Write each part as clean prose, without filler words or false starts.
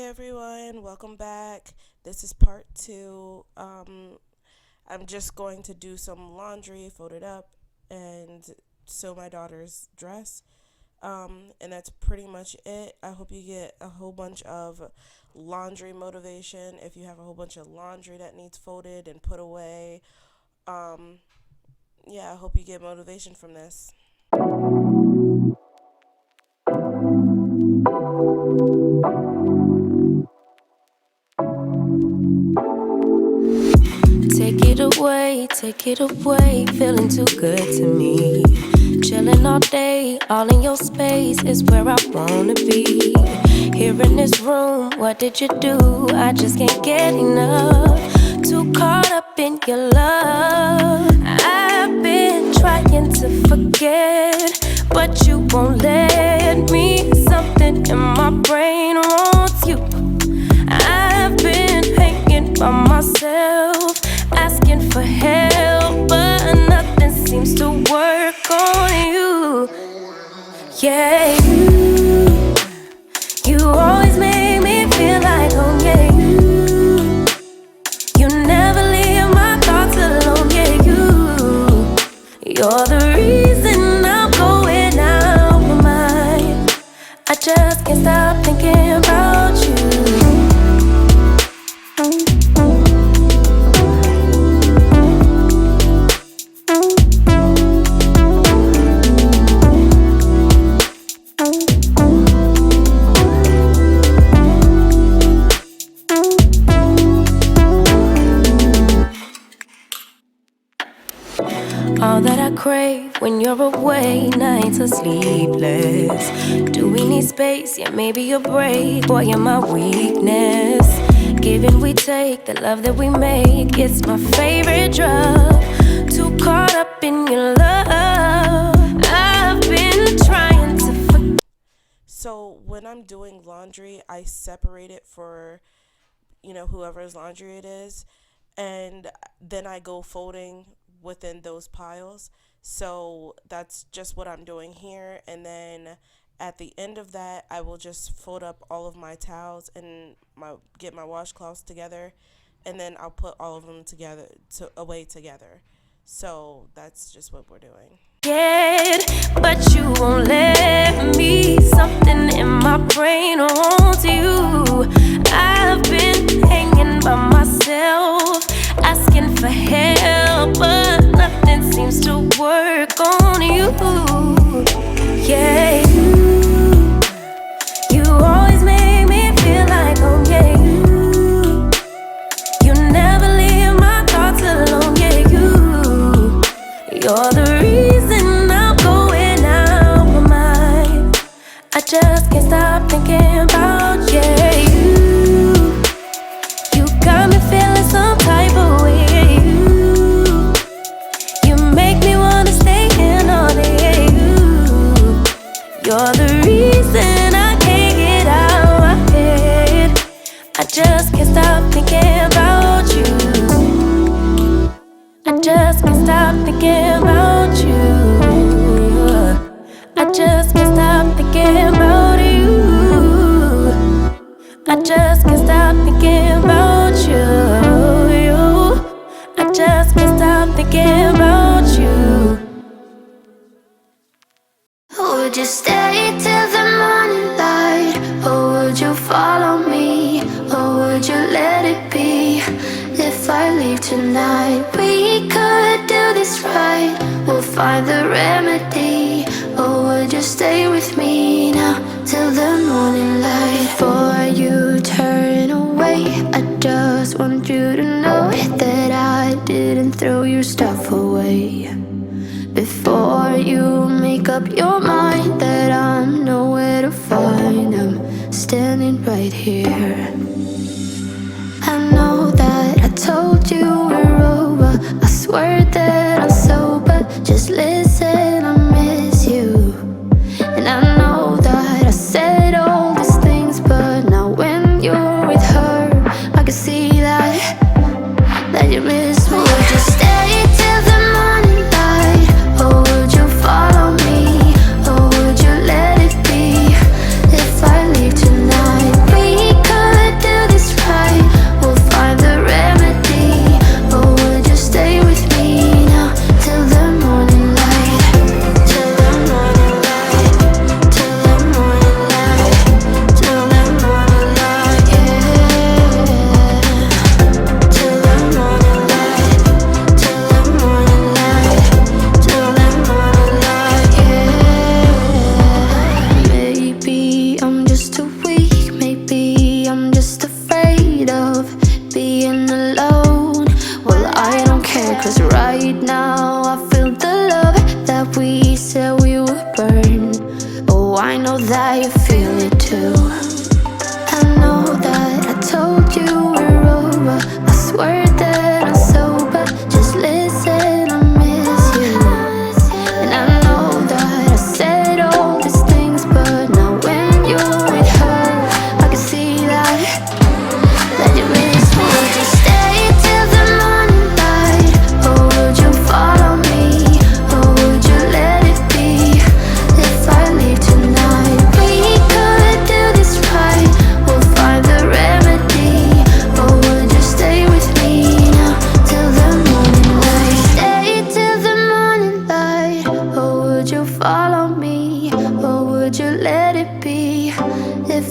everyone, welcome back. This is part two. I'm just going to do some laundry, fold it up, and sew my daughter's dress. And that's pretty much it. I hope you get a whole bunch of laundry motivation if you have a whole bunch of laundry that needs folded and put away. Um, yeah, I hope you get motivation from this. Take it away, feeling too good to me. Chilling all day, all in your space is where I wanna be. Here in this room, what did you do? I just can't get enough. Too caught up in your love. I've been trying to forget, but you won't let me. Something in my brain wants you. I've been hanging by myself, asking for help, but nothing seems to work on you. Yeah, you always make me feel like home. Yeah, you never leave my thoughts alone. Yeah, you're the reason I'm going out my mind. I just can't stop thinking about you. All that I crave when you're away, nights are sleepless. Do we need space? Yeah, maybe a break. Boy, you're my weakness. Give and we take, the love that we make, it's my favorite drug. Too caught up in your love. I've been trying to forget. So when I'm doing laundry, I separate it for, whoever's laundry it is, and then I go folding within those piles. So that's just what I'm doing here. And then at the end of that, I will just fold up all of my towels and get my washcloths together, and then I'll put all of them together away together. So that's just what we're doing. But you won't let me. Something in my brain wants you. I've been hanging by myself, asking for help, but nothing seems to work on you. Yeah, you always make me feel like home. Yeah, you never leave my thoughts alone. Yeah, you're the reason I'm going out my mind. I just can't stop thinking about you got me feeling some type of way. You make me wanna stay in all day. You're the reason I can't get out my head. I just can't stop thinking about you. I just can't stop thinking about you. I just can't stop thinking about you. I just can't stop thinking about you. I just can't stop thinking about you. Would you stay till the morning light? Or would you follow me? Or would you let it be? If I leave tonight, we could do this right. We'll find the remedy. Or would you stay with me now till the morning light? Before you turn away, I just want you to know that I didn't throw your stuff away. Before you make up your mind that I'm nowhere to find, I'm standing right here. I know that I told you we're over. I swear that I'm sober. Just listen, I miss you. And I know that I said all these things, but now when you're with her, I can see that you miss me. Would you stay till the morning light? Or would you follow me? Or would you let it be? If I leave tonight, we could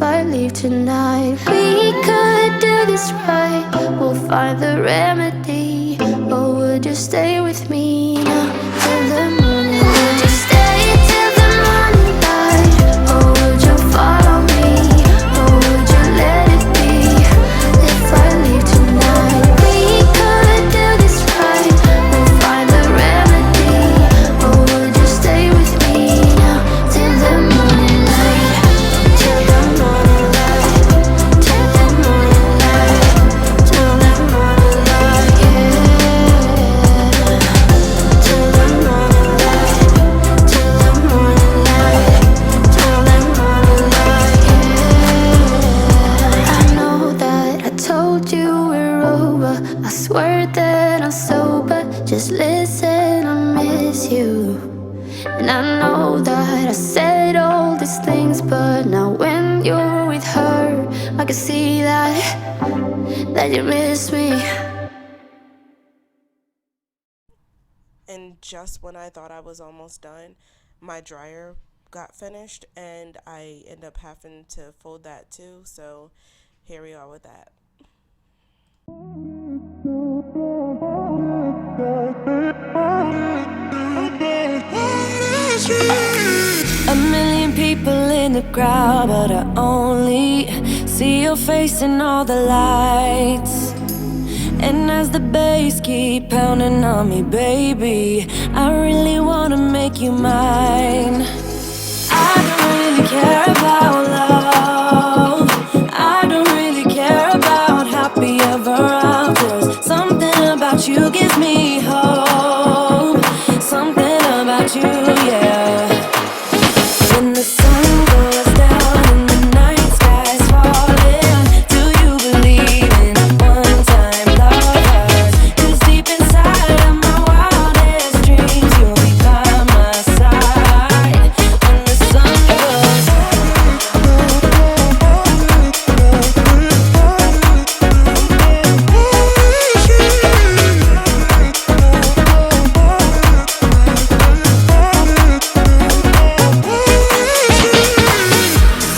if I leave tonight. We could do this right, we'll find the remedy. Or would you stay with me now till the morning? Would you stay till the morning light? Or would you follow me? Or would you let it be if I leave tonight? We could do this right, we'll find the remedy. Or would you stay with me now till the morning light? Till the morning light, till the morning light, till the morning light, yeah. Till the morning light, till the morning light, till the morning light, yeah. I know that I told you we're over. I swear that I'm sober. Just listen, I miss you. And I know that I said all these things, but now when you're with her, I can see that you miss me. And just when I thought I was almost done, my dryer got finished and I end up having to fold that too. So here we are with that. A million people in the crowd, but I only see your face in all the lights. And as the bass keep pounding on me, baby, I really wanna make you mine. I don't really care about love, I don't really care about happy ever afters. Something about you gives me hope, something about you, yeah. When the sun goes down and the night sky's falling, do you believe in one-time lovers? 'Cause deep inside of my wildest dreams, you'll be by my side when the sun goes down.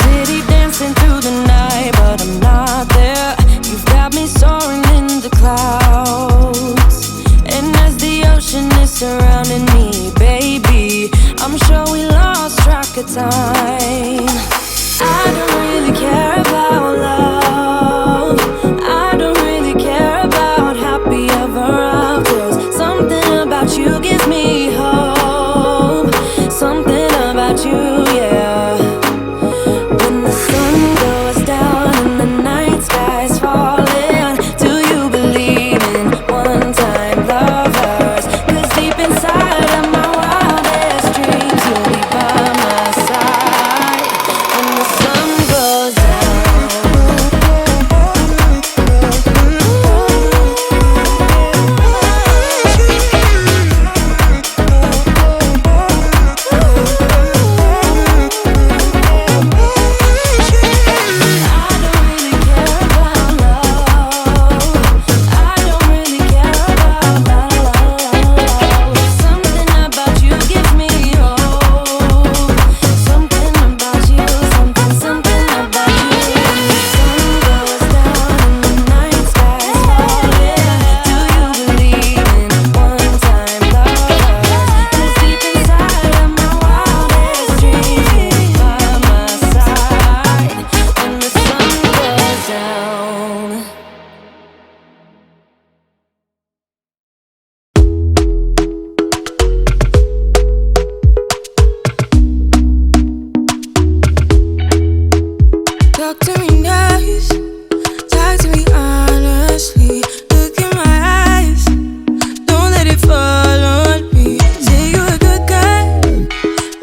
City dancing through the night, but I'm not there. You've got me soaring in the clouds. And as the ocean is surrounding me, baby, I'm sure we lost track of time. I don't really care about love, I don't really care about happy ever afters. Something about you gives me hope, something about you, yeah. When the sun goes down and the night sky's falling, do you believe in one-time lovers? 'Cause deep inside of my wildest dreams, you'll be by my side when the sun goes down. Talk to me nice, talk to me honestly. Look in my eyes, don't let it fall on me. Say you're a good guy,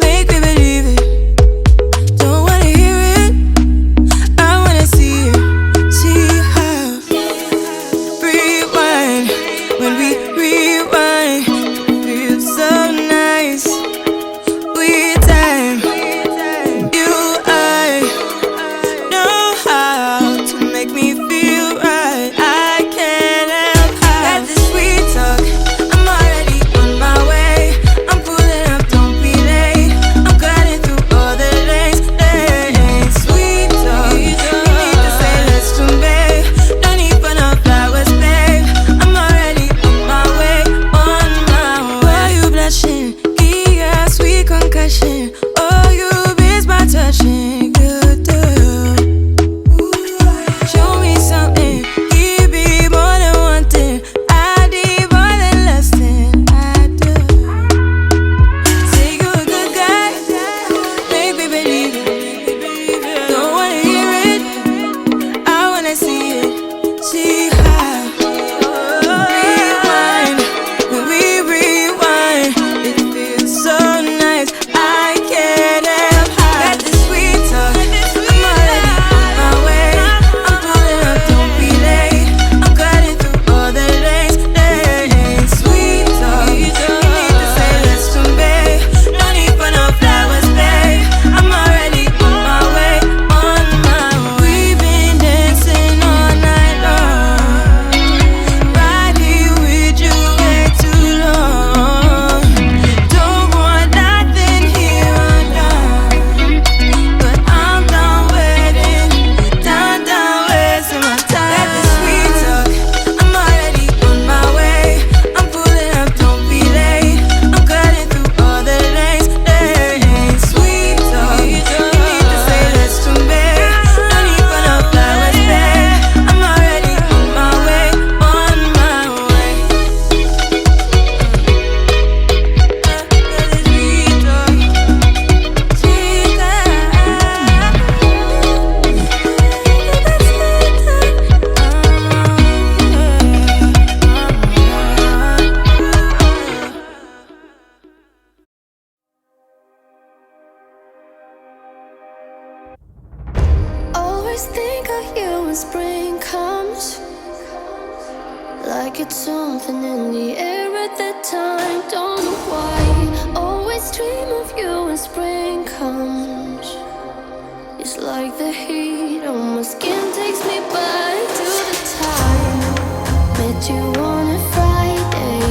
make me believe it. Don't wanna hear it, I wanna see it. See how rewind, when we rewind, it feels so nice. We time, you, I know how to make me feel always think of you when spring comes, like it's something in the air at that time. Don't know why. Always dream of you when spring comes. It's like the heat on my skin takes me back to the time met you on a Friday,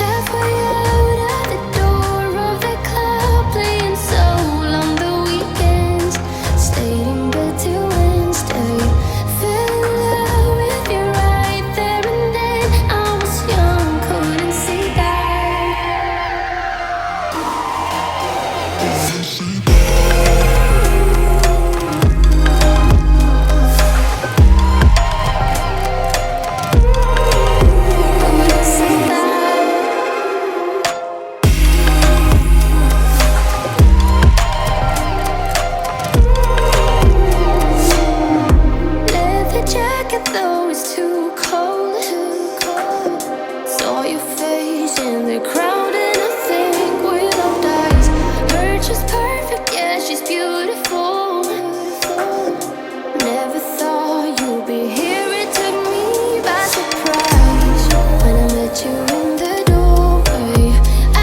halfway out at the door of the club, playing soul on the weekends. Stayed in bed till Wednesday. Fell in love with you right there and then. I was young, couldn't see that. Couldn't see that. Leather jacket, though it's too cold. Saw your face in the crowd, and I think without eyes, her just perfect. Yeah, she's beautiful. Never thought you'd be here. It took me by surprise when I met you in the doorway.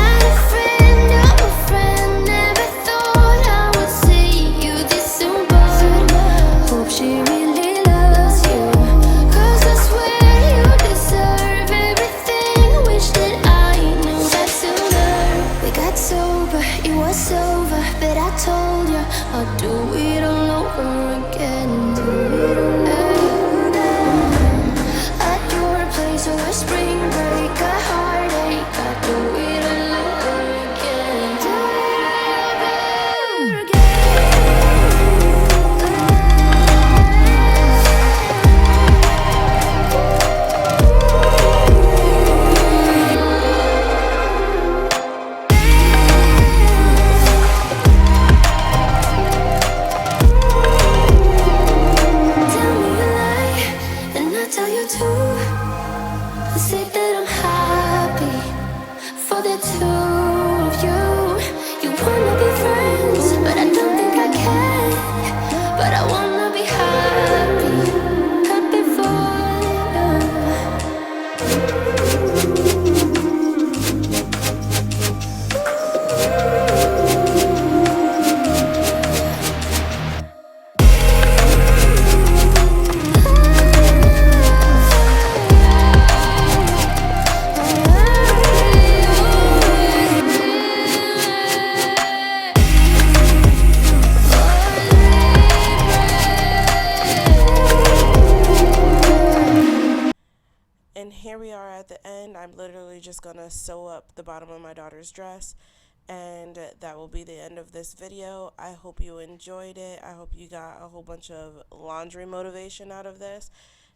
And a friend of a friend. Never thought I would see you this soon, but hope she really loves you. 'Cause I swear you deserve everything. Wish that I knew that sooner. We got sober, it was over, but I told you I'll do it all over again. At your place or a spring break, a heartache, I'll do it all over again. Do it all over Tell me a lie, and I tell you too. I say that I'm happy for the two of you. You wanna be friends, but I don't think I can. But I wanna be happy, happy for you. And here we are at the end. I'm literally just gonna sew up the bottom of my daughter's dress, and that will be the end of this video. I hope you enjoyed it. I hope you got a whole bunch of laundry motivation out of this,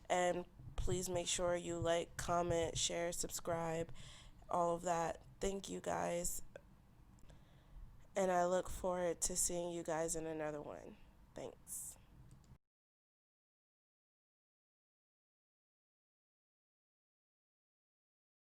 and please make sure you like, comment, share, subscribe, all of that. Thank you guys, and I look forward to seeing you guys in another one. Thanks.